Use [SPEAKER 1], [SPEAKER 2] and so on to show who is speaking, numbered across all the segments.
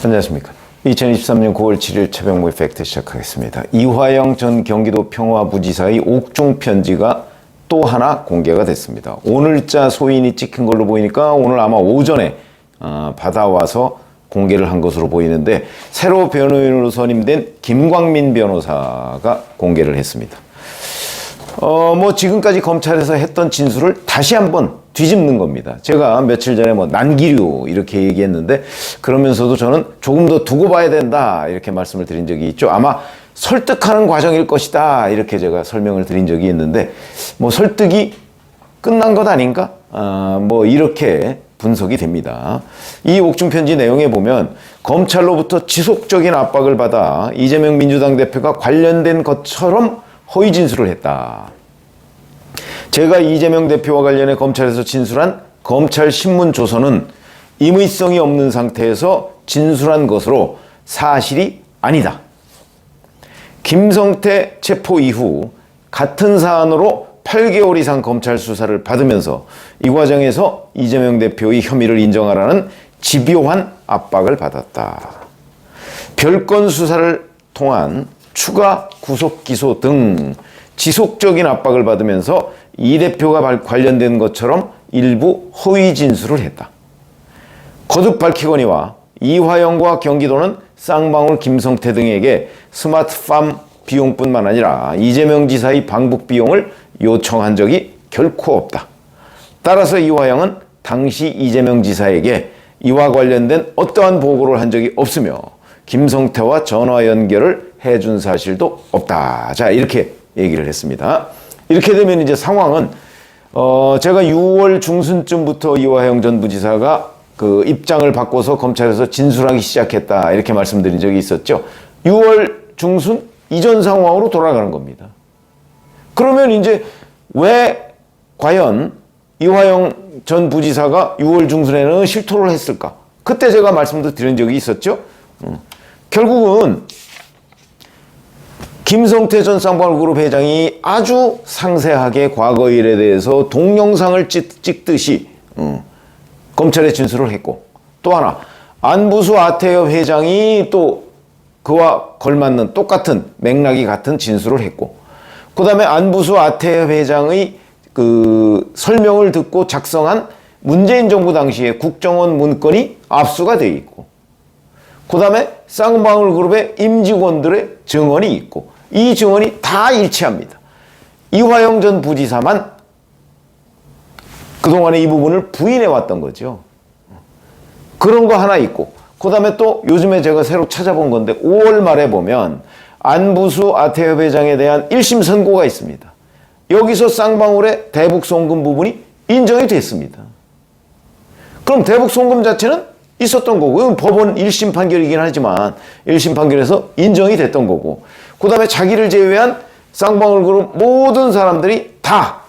[SPEAKER 1] 안녕하십니까. 2023년 9월 7일 최병무의 팩트 시작하겠습니다. 이화영 전 경기도 평화부지사의 옥중 편지가 또 하나 공개가 됐습니다. 오늘자 소인이 찍힌 걸로 보이니까 오늘 아마 오전에 받아와서 공개를 한 것으로 보이는데, 새로 변호인으로 선임된 김광민 변호사가 공개를 했습니다. 지금까지 검찰에서 했던 진술을 다시 한번 뒤집는 겁니다. 제가 며칠 전에 난기류 이렇게 얘기했는데, 그러면서도 저는 조금 더 두고 봐야 된다 이렇게 말씀을 드린 적이 있죠. 아마 설득하는 과정일 것이다 이렇게 제가 설명을 드린 적이 있는데, 설득이 끝난 것 아닌가? 이렇게 분석이 됩니다. 이 옥중 편지 내용에 보면 검찰로부터 지속적인 압박을 받아 이재명 민주당 대표가 관련된 것처럼 허위 진술을 했다. 제가 이재명 대표와 관련해 검찰에서 진술한 검찰 신문 조서는 임의성이 없는 상태에서 진술한 것으로 사실이 아니다. 김성태 체포 이후 같은 사안으로 8개월 이상 검찰 수사를 받으면서 이 과정에서 이재명 대표의 혐의를 인정하라는 집요한 압박을 받았다. 별건 수사를 통한 추가 구속 기소 등 지속적인 압박을 받으면서 이 대표가 관련된 것처럼 일부 허위 진술을 했다. 거듭 밝히거니와 이화영과 경기도는 쌍방울 김성태 등에게 스마트팜 비용뿐만 아니라 이재명 지사의 방북 비용을 요청한 적이 결코 없다. 따라서 이화영은 당시 이재명 지사에게 이와 관련된 어떠한 보고를 한 적이 없으며 김성태와 전화 연결을 해준 사실도 없다. 자, 이렇게 얘기를 했습니다. 이렇게 되면 이제 상황은 제가 6월 중순쯤부터 이화영 전 부지사가 그 입장을 바꿔서 검찰에서 진술하기 시작했다 이렇게 말씀드린 적이 있었죠. 6월 중순 이전 상황으로 돌아가는 겁니다. 그러면 이제 왜 과연 이화영 전 부지사가 6월 중순에는 실토를 했을까? 그때 제가 말씀도 드린 적이 있었죠. 결국은 김성태 전 쌍방울그룹 회장이 아주 상세하게 과거 일에 대해서 동영상을 찍듯이 검찰에 진술을 했고, 또 하나 안부수 아태협 회장이 또 그와 걸맞는 똑같은 맥락이 같은 진술을 했고, 그 다음에 안부수 아태협 회장의 그 설명을 듣고 작성한 문재인 정부 당시의 국정원 문건이 압수가 되어 있고, 그 다음에 쌍방울그룹의 임직원들의 증언이 있고, 이 증언이 다 일치합니다. 이화영 전 부지사만 그동안에 이 부분을 부인해 왔던 거죠. 그런 거 하나 있고, 그 다음에 또 요즘에 제가 새로 찾아본 건데 5월 말에 보면 안부수 아태협 회장에 대한 1심 선고가 있습니다. 여기서 쌍방울의 대북 송금 부분이 인정이 됐습니다. 그럼 대북 송금 자체는 있었던 거고, 법원 1심 판결이긴 하지만 1심 판결에서 인정이 됐던 거고, 그 다음에 자기를 제외한 쌍방울그룹 모든 사람들이 다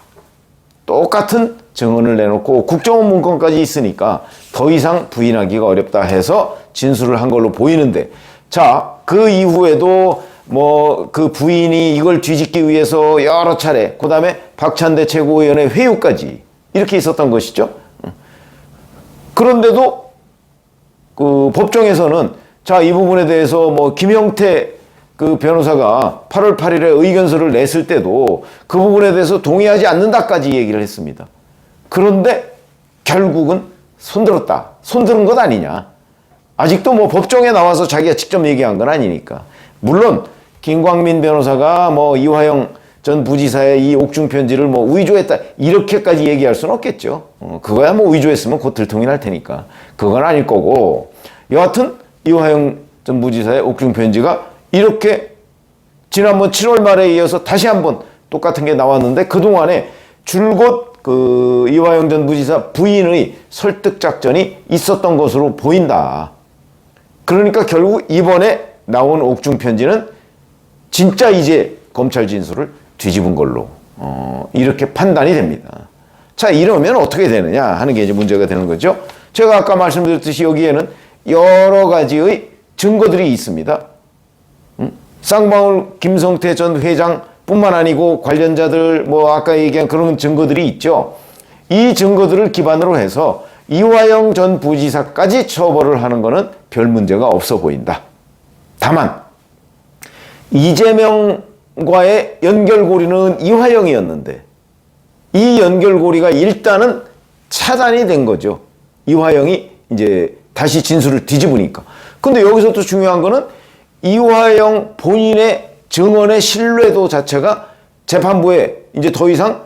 [SPEAKER 1] 똑같은 증언을 내놓고 국정원 문건까지 있으니까 더 이상 부인하기가 어렵다 해서 진술을 한 걸로 보이는데, 자, 그 이후에도 그 부인이 이걸 뒤집기 위해서 여러 차례, 그 다음에 박찬대 최고위원회 회유까지 이렇게 있었던 것이죠. 그런데도 그 법정에서는 자, 이 부분에 대해서 김형태 그 변호사가 8월 8일에 의견서를 냈을 때도 그 부분에 대해서 동의하지 않는다까지 얘기를 했습니다. 그런데 결국은 손들었다. 손드는 것 아니냐. 아직도 법정에 나와서 자기가 직접 얘기한 건 아니니까. 물론 김광민 변호사가 이화영 전 부지사의 이 옥중 편지를 위조했다 이렇게까지 얘기할 수는 없겠죠. 그거야 위조했으면 곧 들통이 날 테니까 그건 아닐 거고, 여하튼 이화영 전 부지사의 옥중 편지가 이렇게 지난번 7월 말에 이어서 다시 한번 똑같은 게 나왔는데, 그동안에 줄곧 그 이화영 전 부지사 부인의 설득 작전이 있었던 것으로 보인다. 그러니까 결국 이번에 나온 옥중 편지는 진짜 이제 검찰 진술을 뒤집은 걸로 이렇게 판단이 됩니다. 자, 이러면 어떻게 되느냐 하는 게 이제 문제가 되는 거죠. 제가 아까 말씀드렸듯이 여기에는 여러 가지의 증거들이 있습니다. 쌍방울 김성태 전 회장뿐만 아니고 관련자들 아까 얘기한 그런 증거들이 있죠. 이 증거들을 기반으로 해서 이화영 전 부지사까지 처벌을 하는 것은 별 문제가 없어 보인다. 다만 이재명과의 연결고리는 이화영이었는데 이 연결고리가 일단은 차단이 된 거죠. 이화영이 이제 다시 진술을 뒤집으니까. 근데 여기서 또 중요한 거는 이화영 본인의 증언의 신뢰도 자체가 재판부에 이제 더 이상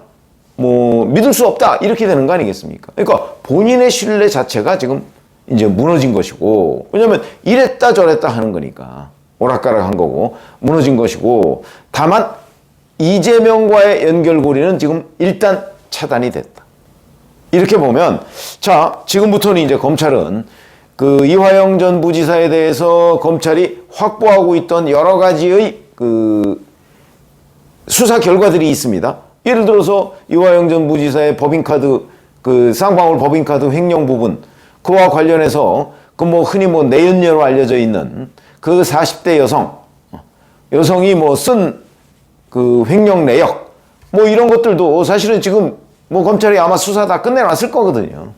[SPEAKER 1] 뭐 믿을 수 없다 이렇게 되는 거 아니겠습니까? 그러니까 본인의 신뢰 자체가 지금 이제 무너진 것이고, 왜냐면 이랬다 저랬다 하는 거니까 오락가락 한 거고 무너진 것이고, 다만 이재명과의 연결고리는 지금 일단 차단이 됐다. 이렇게 보면, 자, 지금부터는 이제 검찰은 그 이화영 전 부지사에 대해서 검찰이 확보하고 있던 여러 가지의 그 수사 결과들이 있습니다. 예를 들어서 이화영 전 부지사의 법인카드, 그 쌍방울 법인카드 횡령 부분, 그와 관련해서 그 뭐 흔히 뭐 내연녀로 알려져 있는 그 40대 여성이 뭐 쓴 그 횡령 내역, 뭐 이런 것들도 사실은 지금 뭐 검찰이 아마 수사 다 끝내놨을 거거든요.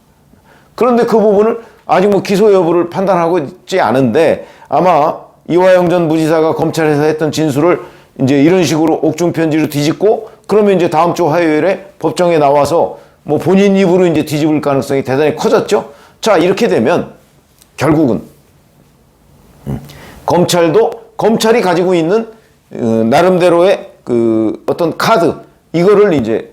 [SPEAKER 1] 그런데 그 부분을 아직 뭐 기소 여부를 판단하고 있지 않은데, 아마 이화영 전 부지사가 검찰에서 했던 진술을 이제 이런 식으로 옥중 편지로 뒤집고, 그러면 이제 다음 주 화요일에 법정에 나와서 뭐 본인 입으로 이제 뒤집을 가능성이 대단히 커졌죠. 자, 이렇게 되면 결국은 검찰이 가지고 있는 나름대로의 그 어떤 카드, 이거를 이제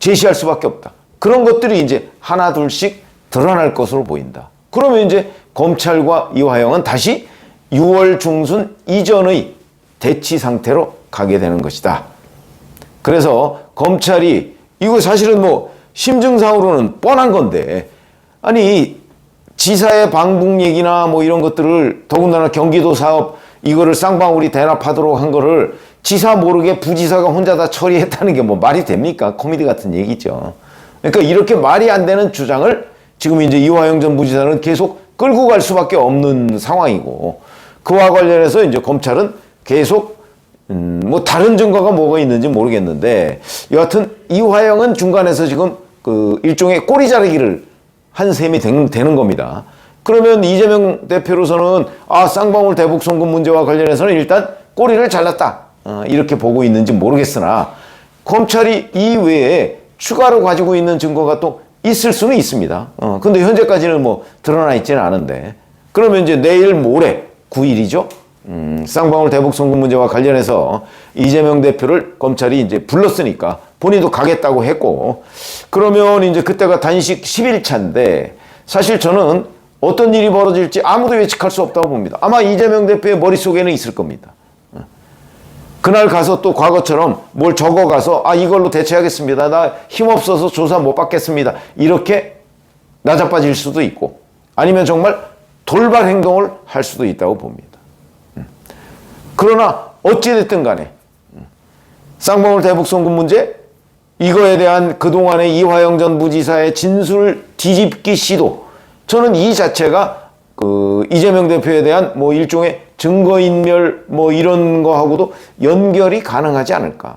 [SPEAKER 1] 제시할 수밖에 없다. 그런 것들이 이제 하나 둘씩 드러날 것으로 보인다. 그러면 이제 검찰과 이화영은 다시 6월 중순 이전의 대치 상태로 가게 되는 것이다. 그래서 검찰이, 이거 사실은 뭐 심증상으로는 뻔한 건데, 아니 지사의 방북 얘기나 뭐 이런 것들을, 더군다나 경기도 사업 이거를 쌍방울이 대납하도록 한 거를 지사 모르게 부지사가 혼자 다 처리했다는 게 뭐 말이 됩니까? 코미디 같은 얘기죠. 그러니까 이렇게 말이 안 되는 주장을 지금 이제 이화영 전 부지사는 계속 끌고 갈 수밖에 없는 상황이고, 그와 관련해서 이제 검찰은 계속 뭐 다른 증거가 뭐가 있는지 모르겠는데, 여하튼 이화영은 중간에서 지금 그 일종의 꼬리 자르기를 한 셈이 되는 겁니다. 그러면 이재명 대표로서는 쌍방울 대북 송금 문제와 관련해서는 일단 꼬리를 잘랐다, 이렇게 보고 있는지 모르겠으나, 검찰이 이 외에 추가로 가지고 있는 증거가 또 있을 수는 있습니다. 근데 현재까지는 뭐 드러나 있지는 않은데, 그러면 이제 내일 모레 9일이죠. 쌍방울 대북 송금 문제와 관련해서 이재명 대표를 검찰이 이제 불렀으니까 본인도 가겠다고 했고, 그러면 이제 그때가 단식 10일차인데, 사실 저는 어떤 일이 벌어질지 아무도 예측할 수 없다고 봅니다. 아마 이재명 대표의 머릿속에는 있을 겁니다. 그날 가서 또 과거처럼 뭘 적어가서 이걸로 대처하겠습니다, 나 힘없어서 조사 못 받겠습니다, 이렇게 나자빠질 수도 있고, 아니면 정말 돌발 행동을 할 수도 있다고 봅니다. 그러나 어찌됐든 간에 쌍방울 대북 송금 문제, 이거에 대한 그동안의 이화영 전 부지사의 진술 뒤집기 시도, 저는 이 자체가 그 이재명 대표에 대한 뭐 일종의 증거인멸 뭐 이런 거하고도 연결이 가능하지 않을까.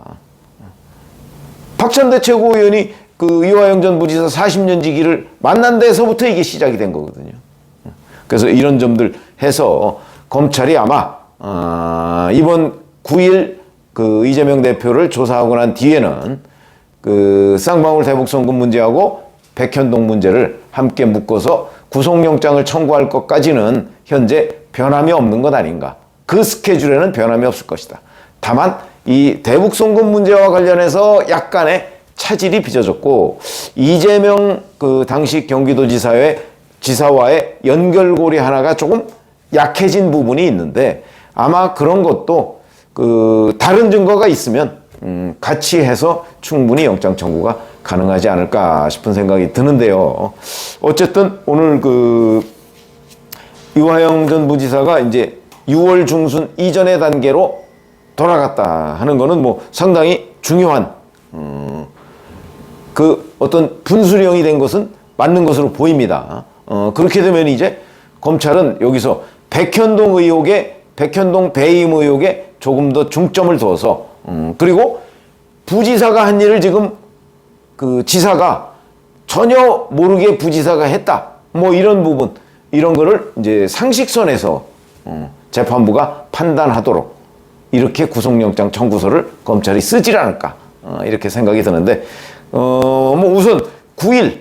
[SPEAKER 1] 박찬대 최고위원이 그 이화영 전 부지사 40년 지기를 만난 데서부터 이게 시작이 된 거거든요. 그래서 이런 점들 해서 검찰이 아마 이번 9일 그 이재명 대표를 조사하고 난 뒤에는 그 쌍방울 대북 송금 문제하고 백현동 문제를 함께 묶어서 구속영장을 청구할 것까지는 현재 변함이 없는 것 아닌가. 그 스케줄에는 변함이 없을 것이다. 다만 이 대북 송금 문제와 관련해서 약간의 차질이 빚어졌고, 이재명 그 당시 경기도지사와의 연결고리 하나가 조금 약해진 부분이 있는데, 아마 그런 것도 그 다른 증거가 있으면 같이 해서 충분히 영장 청구가 가능하지 않을까 싶은 생각이 드는데요. 어쨌든 오늘 그 이화영 전 부지사가 이제 6월 중순 이전의 단계로 돌아갔다 하는 거는 뭐 상당히 중요한 그 어떤 분수령이 된 것은 맞는 것으로 보입니다. 그렇게 되면 이제 검찰은 여기서 백현동 배임 의혹에 조금 더 중점을 둬서, 그리고 부지사가 한 일을 지금 그 지사가 전혀 모르게 부지사가 했다. 뭐 이런 부분, 이런 거를 이제 상식선에서 재판부가 판단하도록 이렇게 구속영장 청구서를 검찰이 쓰질 않을까 이렇게 생각이 드는데 뭐 우선 9월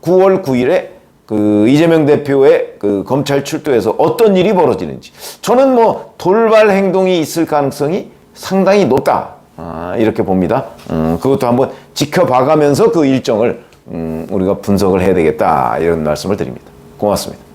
[SPEAKER 1] 9일에 그 이재명 대표의 그 검찰 출두에서 어떤 일이 벌어지는지 저는 뭐 돌발 행동이 있을 가능성이 상당히 높다 이렇게 봅니다. 그것도 한번 지켜봐가면서 그 일정을 우리가 분석을 해야 되겠다 이런 말씀을 드립니다. 고맙습니다.